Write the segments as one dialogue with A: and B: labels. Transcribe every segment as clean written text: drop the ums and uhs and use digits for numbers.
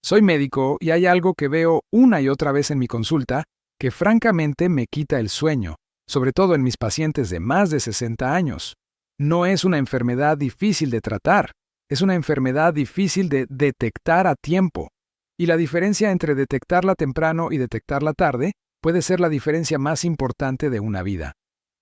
A: Soy médico y hay algo que veo una y otra vez en mi consulta que francamente me quita el sueño, sobre todo en mis pacientes de más de 60 años. No es una enfermedad difícil de tratar, es una enfermedad difícil de detectar a tiempo. Y la diferencia entre detectarla temprano y detectarla tarde puede ser la diferencia más importante de una vida.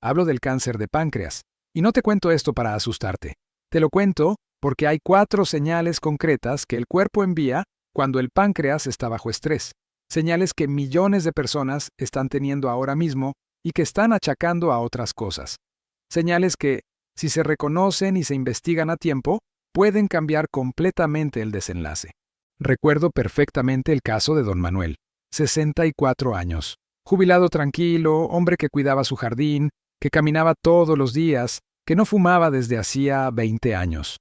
A: Hablo del cáncer de páncreas. Y no te cuento esto para asustarte. Te lo cuento porque hay 4 señales concretas que el cuerpo envía cuando el páncreas está bajo estrés. Señales que millones de personas están teniendo ahora mismo y que están achacando a otras cosas. Señales que, si se reconocen y se investigan a tiempo, pueden cambiar completamente el desenlace. Recuerdo perfectamente el caso de don Manuel, 64 años. Jubilado tranquilo, hombre que cuidaba su jardín, que caminaba todos los días, que no fumaba desde hacía 20 años.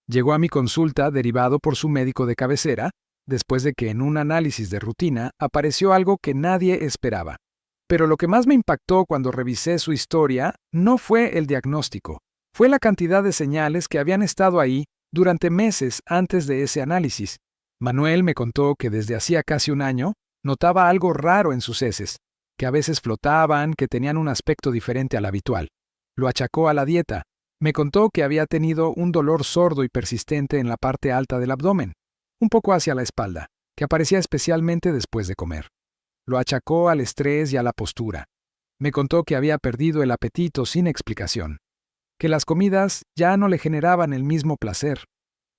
A: Llegó a mi consulta derivado por su médico de cabecera, después de que en un análisis de rutina apareció algo que nadie esperaba. Pero lo que más me impactó cuando revisé su historia no fue el diagnóstico, fue la cantidad de señales que habían estado ahí durante meses antes de ese análisis. Manuel me contó que desde hacía casi un año notaba algo raro en sus heces, que a veces flotaban, que tenían un aspecto diferente al habitual. Lo achacó a la dieta. Me contó que había tenido un dolor sordo y persistente en la parte alta del abdomen, un poco hacia la espalda, que aparecía especialmente después de comer. Lo achacó al estrés y a la postura. Me contó que había perdido el apetito sin explicación, que las comidas ya no le generaban el mismo placer.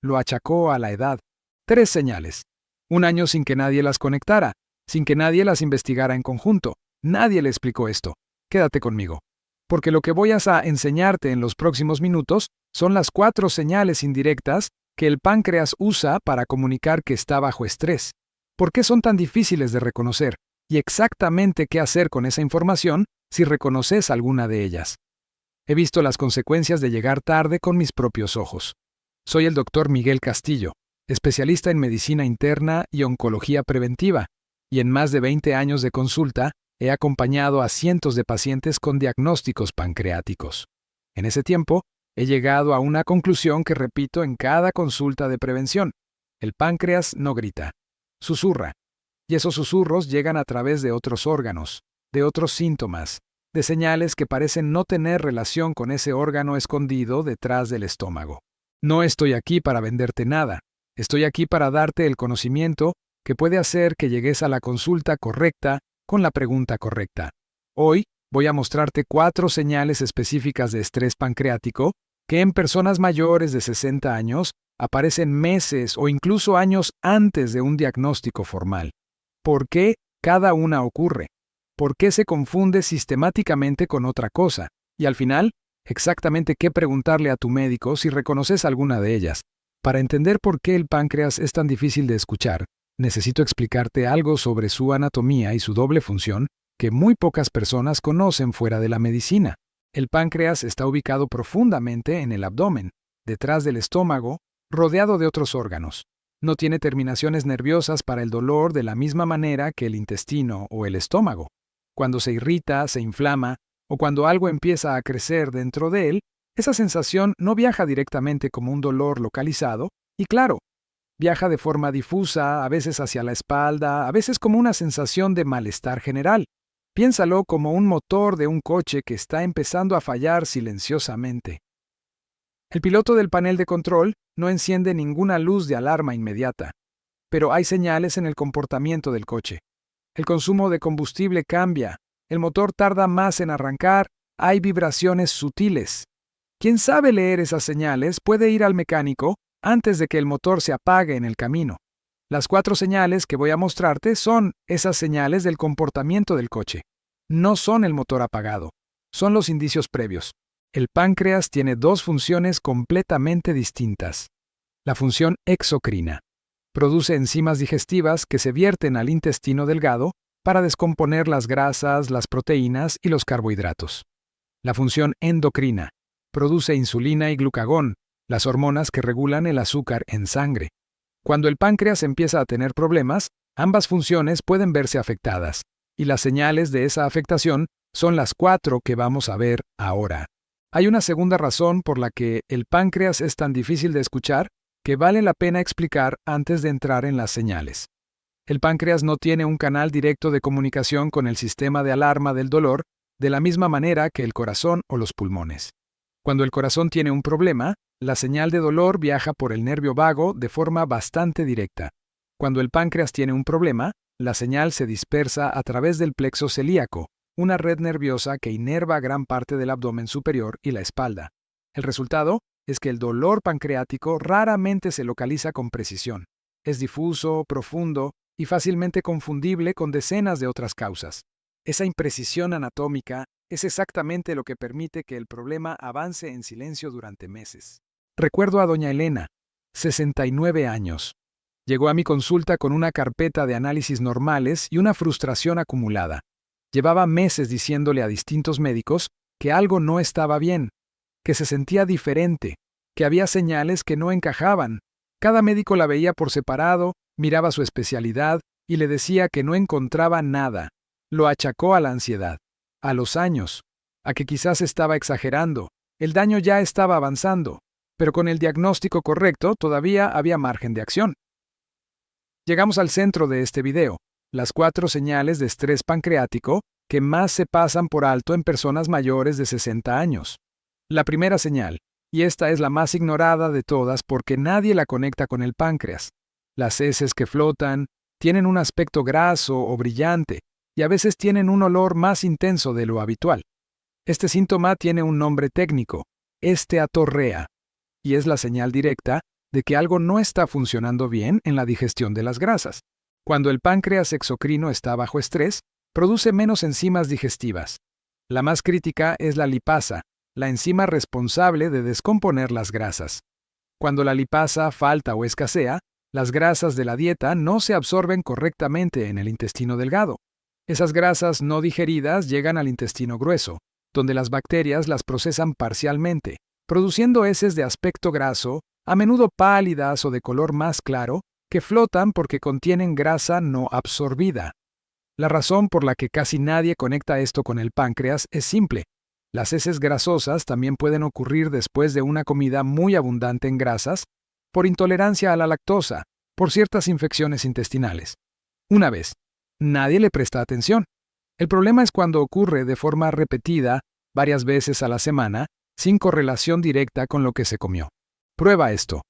A: Lo achacó a la edad. 3 señales. Un año sin que nadie las conectara, sin que nadie las investigara en conjunto. Nadie le explicó esto. Quédate conmigo. Porque lo que voy a enseñarte en los próximos minutos son las 4 señales indirectas que el páncreas usa para comunicar que está bajo estrés. ¿Por qué son tan difíciles de reconocer? Y exactamente qué hacer con esa información si reconoces alguna de ellas. He visto las consecuencias de llegar tarde con mis propios ojos. Soy el doctor Miguel Castillo, especialista en medicina interna y oncología preventiva, y en más de 20 años de consulta he acompañado a cientos de pacientes con diagnósticos pancreáticos. En ese tiempo, he llegado a una conclusión que repito en cada consulta de prevención. El páncreas no grita, susurra. Y esos susurros llegan a través de otros órganos, de otros síntomas, de señales que parecen no tener relación con ese órgano escondido detrás del estómago. No estoy aquí para venderte nada. Estoy aquí para darte el conocimiento que puede hacer que llegues a la consulta correcta con la pregunta correcta. Hoy voy a mostrarte 4 señales específicas de estrés pancreático que en personas mayores de 60 años aparecen meses o incluso años antes de un diagnóstico formal. ¿Por qué cada una ocurre? ¿Por qué se confunde sistemáticamente con otra cosa? Y al final, exactamente qué preguntarle a tu médico si reconoces alguna de ellas. Para entender por qué el páncreas es tan difícil de escuchar, necesito explicarte algo sobre su anatomía y su doble función que muy pocas personas conocen fuera de la medicina. El páncreas está ubicado profundamente en el abdomen, detrás del estómago, rodeado de otros órganos. No tiene terminaciones nerviosas para el dolor de la misma manera que el intestino o el estómago. Cuando se irrita, se inflama, o cuando algo empieza a crecer dentro de él, esa sensación no viaja directamente como un dolor localizado, y claro, viaja de forma difusa, a veces hacia la espalda, a veces como una sensación de malestar general. Piénsalo como un motor de un coche que está empezando a fallar silenciosamente. El piloto del panel de control no enciende ninguna luz de alarma inmediata, pero hay señales en el comportamiento del coche. El consumo de combustible cambia, el motor tarda más en arrancar, hay vibraciones sutiles. Quien sabe leer esas señales puede ir al mecánico antes de que el motor se apague en el camino. Las 4 señales que voy a mostrarte son esas señales del comportamiento del coche. No son el motor apagado, son los indicios previos. El páncreas tiene 2 funciones completamente distintas. La función exocrina. Produce enzimas digestivas que se vierten al intestino delgado para descomponer las grasas, las proteínas y los carbohidratos. La función endocrina. Produce insulina y glucagón, las hormonas que regulan el azúcar en sangre. Cuando el páncreas empieza a tener problemas, ambas funciones pueden verse afectadas, y las señales de esa afectación son las 4 que vamos a ver ahora. Hay una segunda razón por la que el páncreas es tan difícil de escuchar, que vale la pena explicar antes de entrar en las señales. El páncreas no tiene un canal directo de comunicación con el sistema de alarma del dolor de la misma manera que el corazón o los pulmones. Cuando el corazón tiene un problema, la señal de dolor viaja por el nervio vago de forma bastante directa. Cuando el páncreas tiene un problema, la señal se dispersa a través del plexo celíaco, una red nerviosa que inerva gran parte del abdomen superior y la espalda. El resultado es que el dolor pancreático raramente se localiza con precisión. Es difuso, profundo y fácilmente confundible con decenas de otras causas. Esa imprecisión anatómica es exactamente lo que permite que el problema avance en silencio durante meses. Recuerdo a doña Elena, 69 años. Llegó a mi consulta con una carpeta de análisis normales y una frustración acumulada. Llevaba meses diciéndole a distintos médicos que algo no estaba bien, que se sentía diferente, que había señales que no encajaban. Cada médico la veía por separado, miraba su especialidad y le decía que no encontraba nada. Lo achacó a la ansiedad, a los años, a que quizás estaba exagerando. El daño ya estaba avanzando, pero con el diagnóstico correcto todavía había margen de acción. Llegamos al centro de este video, las 4 señales de estrés pancreático que más se pasan por alto en personas mayores de 60 años. La primera señal, y esta es la más ignorada de todas porque nadie la conecta con el páncreas. Las heces que flotan tienen un aspecto graso o brillante y a veces tienen un olor más intenso de lo habitual. Este síntoma tiene un nombre técnico, esteatorrea, y es la señal directa de que algo no está funcionando bien en la digestión de las grasas. Cuando el páncreas exocrino está bajo estrés, produce menos enzimas digestivas. La más crítica es la lipasa, la enzima responsable de descomponer las grasas. Cuando la lipasa falta o escasea, las grasas de la dieta no se absorben correctamente en el intestino delgado. Esas grasas no digeridas llegan al intestino grueso, donde las bacterias las procesan parcialmente, produciendo heces de aspecto graso, a menudo pálidas o de color más claro, que flotan porque contienen grasa no absorbida. La razón por la que casi nadie conecta esto con el páncreas es simple. Las heces grasosas también pueden ocurrir después de una comida muy abundante en grasas, por intolerancia a la lactosa, por ciertas infecciones intestinales. Una vez, nadie le presta atención. El problema es cuando ocurre de forma repetida, varias veces a la semana, sin correlación directa con lo que se comió. Prueba esto.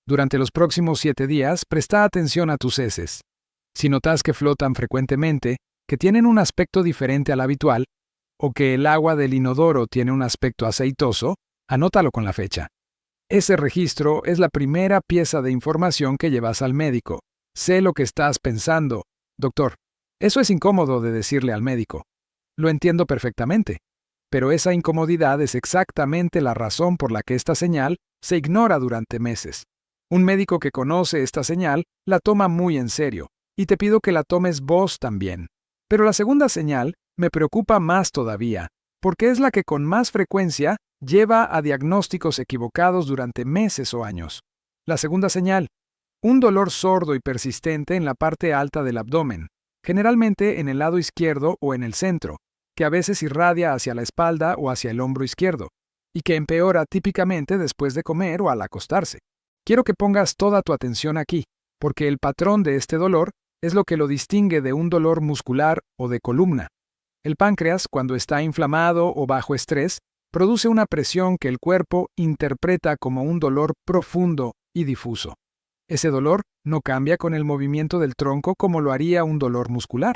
A: Durante los próximos 7 días, presta atención a tus heces. Si notas que flotan frecuentemente, que tienen un aspecto diferente al habitual, o que el agua del inodoro tiene un aspecto aceitoso, anótalo con la fecha. Ese registro es la primera pieza de información que llevas al médico. Sé lo que estás pensando. Doctor, eso es incómodo de decirle al médico. Lo entiendo perfectamente. Pero esa incomodidad es exactamente la razón por la que esta señal se ignora durante meses. Un médico que conoce esta señal la toma muy en serio, y te pido que la tomes vos también. Pero la segunda señal me preocupa más todavía, porque es la que con más frecuencia lleva a diagnósticos equivocados durante meses o años. La segunda señal, un dolor sordo y persistente en la parte alta del abdomen, generalmente en el lado izquierdo o en el centro, que a veces irradia hacia la espalda o hacia el hombro izquierdo, y que empeora típicamente después de comer o al acostarse. Quiero que pongas toda tu atención aquí, porque el patrón de este dolor es lo que lo distingue de un dolor muscular o de columna. El páncreas, cuando está inflamado o bajo estrés, produce una presión que el cuerpo interpreta como un dolor profundo y difuso. Ese dolor no cambia con el movimiento del tronco como lo haría un dolor muscular.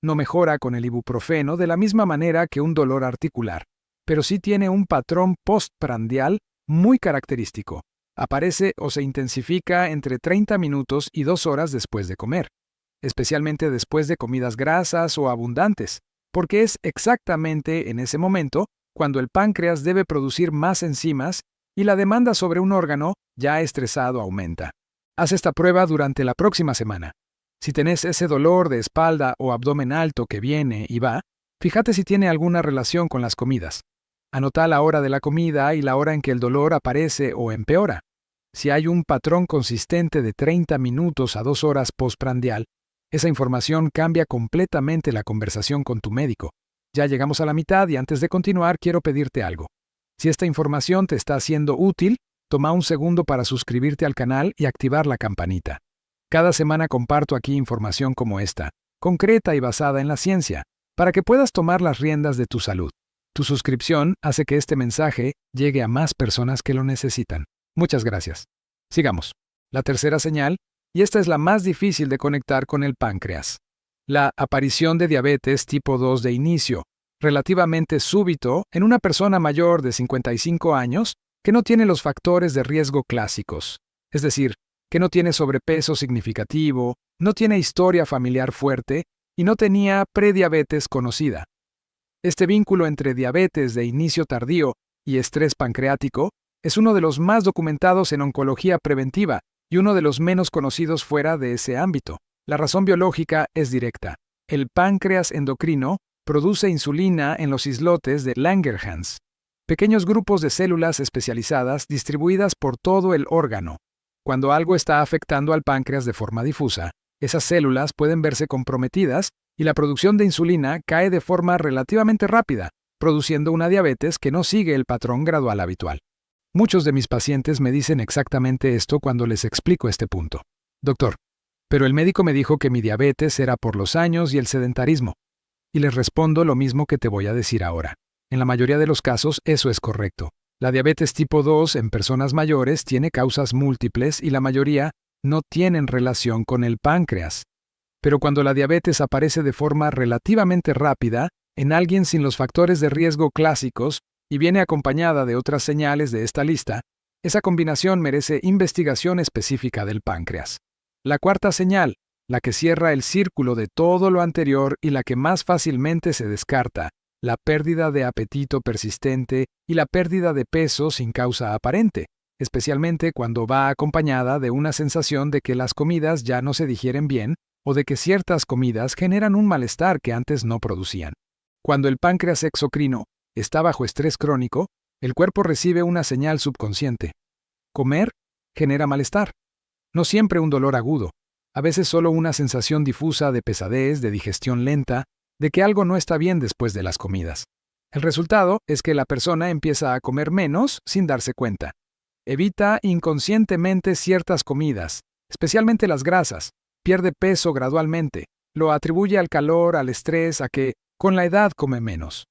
A: No mejora con el ibuprofeno de la misma manera que un dolor articular, pero sí tiene un patrón postprandial muy característico. Aparece o se intensifica entre 30 minutos y 2 horas después de comer, especialmente después de comidas grasas o abundantes, porque es exactamente en ese momento cuando el páncreas debe producir más enzimas y la demanda sobre un órgano ya estresado aumenta. Haz esta prueba durante la próxima semana. Si tenés ese dolor de espalda o abdomen alto que viene y va, fíjate si tiene alguna relación con las comidas. Anota la hora de la comida y la hora en que el dolor aparece o empeora. Si hay un patrón consistente de 30 minutos a 2 horas postprandial, esa información cambia completamente la conversación con tu médico. Ya llegamos a la mitad y antes de continuar quiero pedirte algo. Si esta información te está siendo útil, toma un segundo para suscribirte al canal y activar la campanita. Cada semana comparto aquí información como esta, concreta y basada en la ciencia, para que puedas tomar las riendas de tu salud. Tu suscripción hace que este mensaje llegue a más personas que lo necesitan. Muchas gracias. Sigamos. La tercera señal, y esta es la más difícil de conectar con el páncreas. La aparición de diabetes tipo 2 de inicio, relativamente súbito, en una persona mayor de 55 años que no tiene los factores de riesgo clásicos, es decir, que no tiene sobrepeso significativo, no tiene historia familiar fuerte y no tenía prediabetes conocida. Este vínculo entre diabetes de inicio tardío y estrés pancreático es uno de los más documentados en oncología preventiva y uno de los menos conocidos fuera de ese ámbito. La razón biológica es directa. El páncreas endocrino produce insulina en los islotes de Langerhans, pequeños grupos de células especializadas distribuidas por todo el órgano. Cuando algo está afectando al páncreas de forma difusa, esas células pueden verse comprometidas y la producción de insulina cae de forma relativamente rápida, produciendo una diabetes que no sigue el patrón gradual habitual. Muchos de mis pacientes me dicen exactamente esto cuando les explico este punto. Doctor, pero el médico me dijo que mi diabetes era por los años y el sedentarismo. Y les respondo lo mismo que te voy a decir ahora. En la mayoría de los casos eso es correcto. La diabetes tipo 2 en personas mayores tiene causas múltiples y la mayoría no tienen relación con el páncreas. Pero cuando la diabetes aparece de forma relativamente rápida en alguien sin los factores de riesgo clásicos y viene acompañada de otras señales de esta lista, esa combinación merece investigación específica del páncreas. La cuarta señal, la que cierra el círculo de todo lo anterior y la que más fácilmente se descarta, la pérdida de apetito persistente y la pérdida de peso sin causa aparente, especialmente cuando va acompañada de una sensación de que las comidas ya no se digieren bien o de que ciertas comidas generan un malestar que antes no producían. Cuando el páncreas exocrino está bajo estrés crónico, el cuerpo recibe una señal subconsciente. Comer genera malestar. No siempre un dolor agudo, a veces solo una sensación difusa de pesadez, de digestión lenta, de que algo no está bien después de las comidas. El resultado es que la persona empieza a comer menos sin darse cuenta. Evita inconscientemente ciertas comidas, especialmente las grasas, pierde peso gradualmente, lo atribuye al calor, al estrés, a que, con la edad, come menos.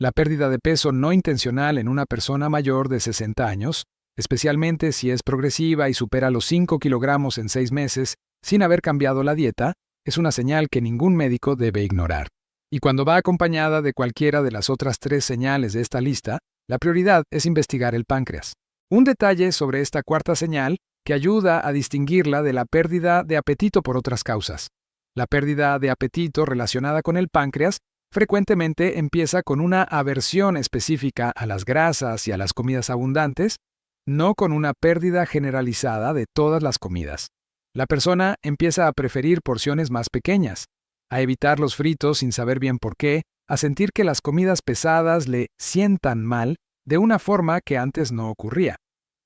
A: La pérdida de peso no intencional en una persona mayor de 60 años, especialmente si es progresiva y supera los 5 kilogramos en 6 meses, sin haber cambiado la dieta, es una señal que ningún médico debe ignorar. Y cuando va acompañada de cualquiera de las otras 3 señales de esta lista, la prioridad es investigar el páncreas. Un detalle sobre esta cuarta señal que ayuda a distinguirla de la pérdida de apetito por otras causas. La pérdida de apetito relacionada con el páncreas frecuentemente empieza con una aversión específica a las grasas y a las comidas abundantes, no con una pérdida generalizada de todas las comidas. La persona empieza a preferir porciones más pequeñas, a evitar los fritos sin saber bien por qué, a sentir que las comidas pesadas le sientan mal de una forma que antes no ocurría.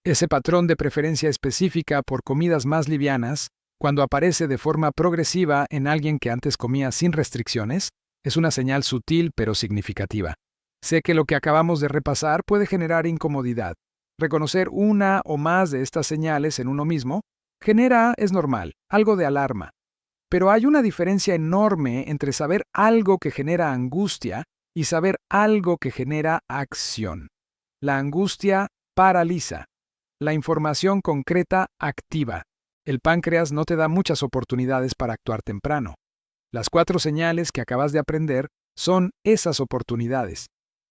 A: Ese patrón de preferencia específica por comidas más livianas, cuando aparece de forma progresiva en alguien que antes comía sin restricciones, es una señal sutil pero significativa. Sé que lo que acabamos de repasar puede generar incomodidad. Reconocer una o más de estas señales en uno mismo es normal, algo de alarma. Pero hay una diferencia enorme entre saber algo que genera angustia y saber algo que genera acción. La angustia paraliza. La información concreta activa. El páncreas no te da muchas oportunidades para actuar temprano. Las 4 señales que acabas de aprender son esas oportunidades.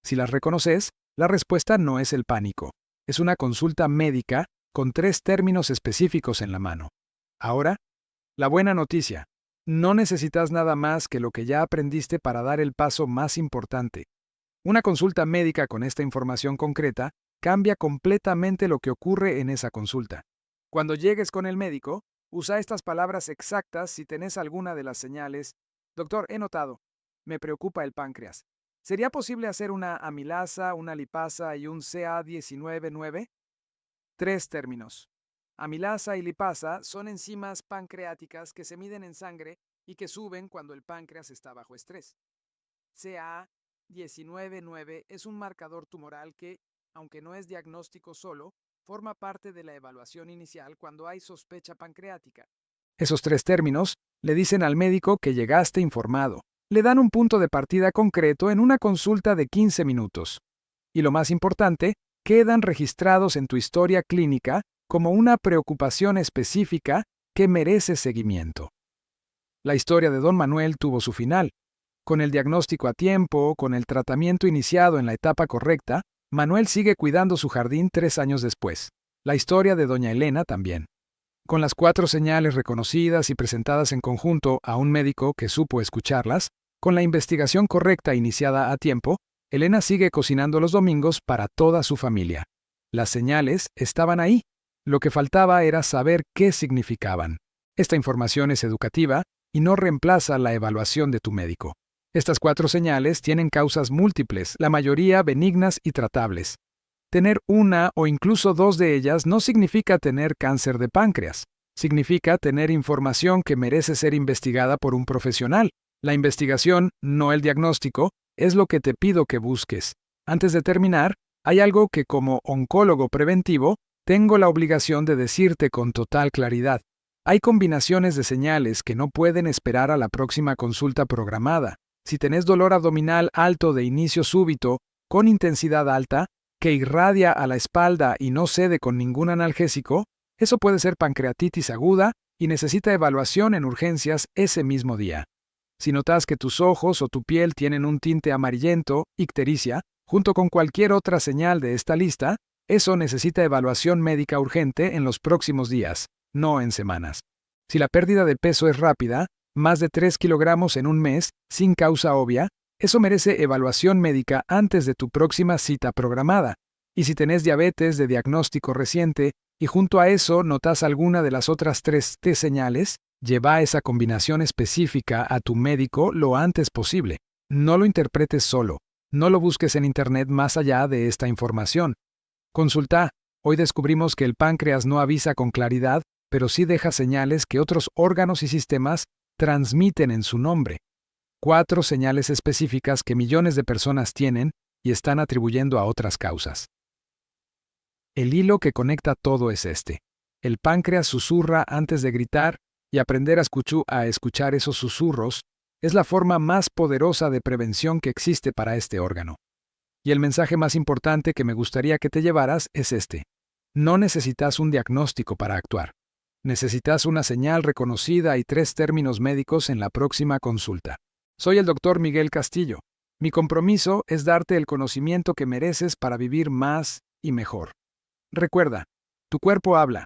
A: Si las reconoces, la respuesta no es el pánico. Es una consulta médica con 3 términos específicos en la mano. Ahora, la buena noticia. No necesitas nada más que lo que ya aprendiste para dar el paso más importante. Una consulta médica con esta información concreta cambia completamente lo que ocurre en esa consulta. Cuando llegues con el médico, usa estas palabras exactas si tenés alguna de las señales. Doctor, he notado. Me preocupa el páncreas. ¿Sería posible hacer una amilasa, una lipasa y un CA19-9? 3 términos. Amilasa y lipasa son enzimas pancreáticas que se miden en sangre y que suben cuando el páncreas está bajo estrés. CA19-9 es un marcador tumoral que, aunque no es diagnóstico solo, Forma parte de la evaluación inicial cuando hay sospecha pancreática. Esos 3 términos le dicen al médico que llegaste informado. Le dan un punto de partida concreto en una consulta de 15 minutos. Y lo más importante, quedan registrados en tu historia clínica como una preocupación específica que merece seguimiento. La historia de don Manuel tuvo su final. Con el diagnóstico a tiempo, con el tratamiento iniciado en la etapa correcta, Manuel sigue cuidando su jardín 3 años después. La historia de doña Elena también. Con las 4 señales reconocidas y presentadas en conjunto a un médico que supo escucharlas, con la investigación correcta iniciada a tiempo, Elena sigue cocinando los domingos para toda su familia. Las señales estaban ahí. Lo que faltaba era saber qué significaban. Esta información es educativa y no reemplaza la evaluación de tu médico. Estas 4 señales tienen causas múltiples, la mayoría benignas y tratables. Tener una o incluso 2 de ellas no significa tener cáncer de páncreas. Significa tener información que merece ser investigada por un profesional. La investigación, no el diagnóstico, es lo que te pido que busques. Antes de terminar, hay algo que como oncólogo preventivo tengo la obligación de decirte con total claridad. Hay combinaciones de señales que no pueden esperar a la próxima consulta programada. Si tenés dolor abdominal alto de inicio súbito, con intensidad alta, que irradia a la espalda y no cede con ningún analgésico, eso puede ser pancreatitis aguda y necesita evaluación en urgencias ese mismo día. Si notas que tus ojos o tu piel tienen un tinte amarillento, ictericia, junto con cualquier otra señal de esta lista, eso necesita evaluación médica urgente en los próximos días, no en semanas. Si la pérdida de peso es rápida, más de 3 kilogramos en un mes, sin causa obvia, eso merece evaluación médica antes de tu próxima cita programada. Y si tenés diabetes de diagnóstico reciente y junto a eso notas alguna de las otras 3 T señales, lleva esa combinación específica a tu médico lo antes posible. No lo interpretes solo. No lo busques en Internet más allá de esta información. Consulta. Hoy descubrimos que el páncreas no avisa con claridad, pero sí deja señales que otros órganos y sistemas transmiten en su nombre. 4 señales específicas que millones de personas tienen y están atribuyendo a otras causas. El hilo que conecta todo es este. El páncreas susurra antes de gritar y aprender a escuchar esos susurros es la forma más poderosa de prevención que existe para este órgano. Y el mensaje más importante que me gustaría que te llevaras es este. No necesitas un diagnóstico para actuar. Necesitas una señal reconocida y 3 términos médicos en la próxima consulta. Soy el Dr. Miguel Castillo. Mi compromiso es darte el conocimiento que mereces para vivir más y mejor. Recuerda, tu cuerpo habla.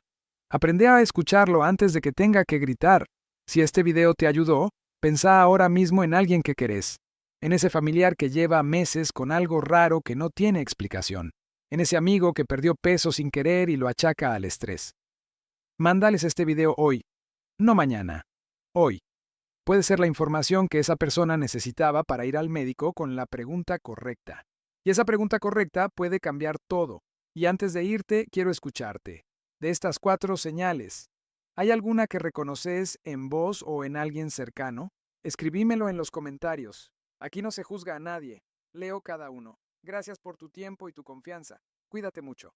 A: Aprende a escucharlo antes de que tenga que gritar. Si este video te ayudó, pensá ahora mismo en alguien que querés. En ese familiar que lleva meses con algo raro que no tiene explicación. En ese amigo que perdió peso sin querer y lo achaca al estrés. Mándales este video hoy, no mañana. Hoy. Puede ser la información que esa persona necesitaba para ir al médico con la pregunta correcta. Y esa pregunta correcta puede cambiar todo. Y antes de irte, quiero escucharte. De estas 4 señales, ¿hay alguna que reconoces en vos o en alguien cercano? Escribímelo en los comentarios. Aquí no se juzga a nadie. Leo cada uno. Gracias por tu tiempo y tu confianza. Cuídate mucho.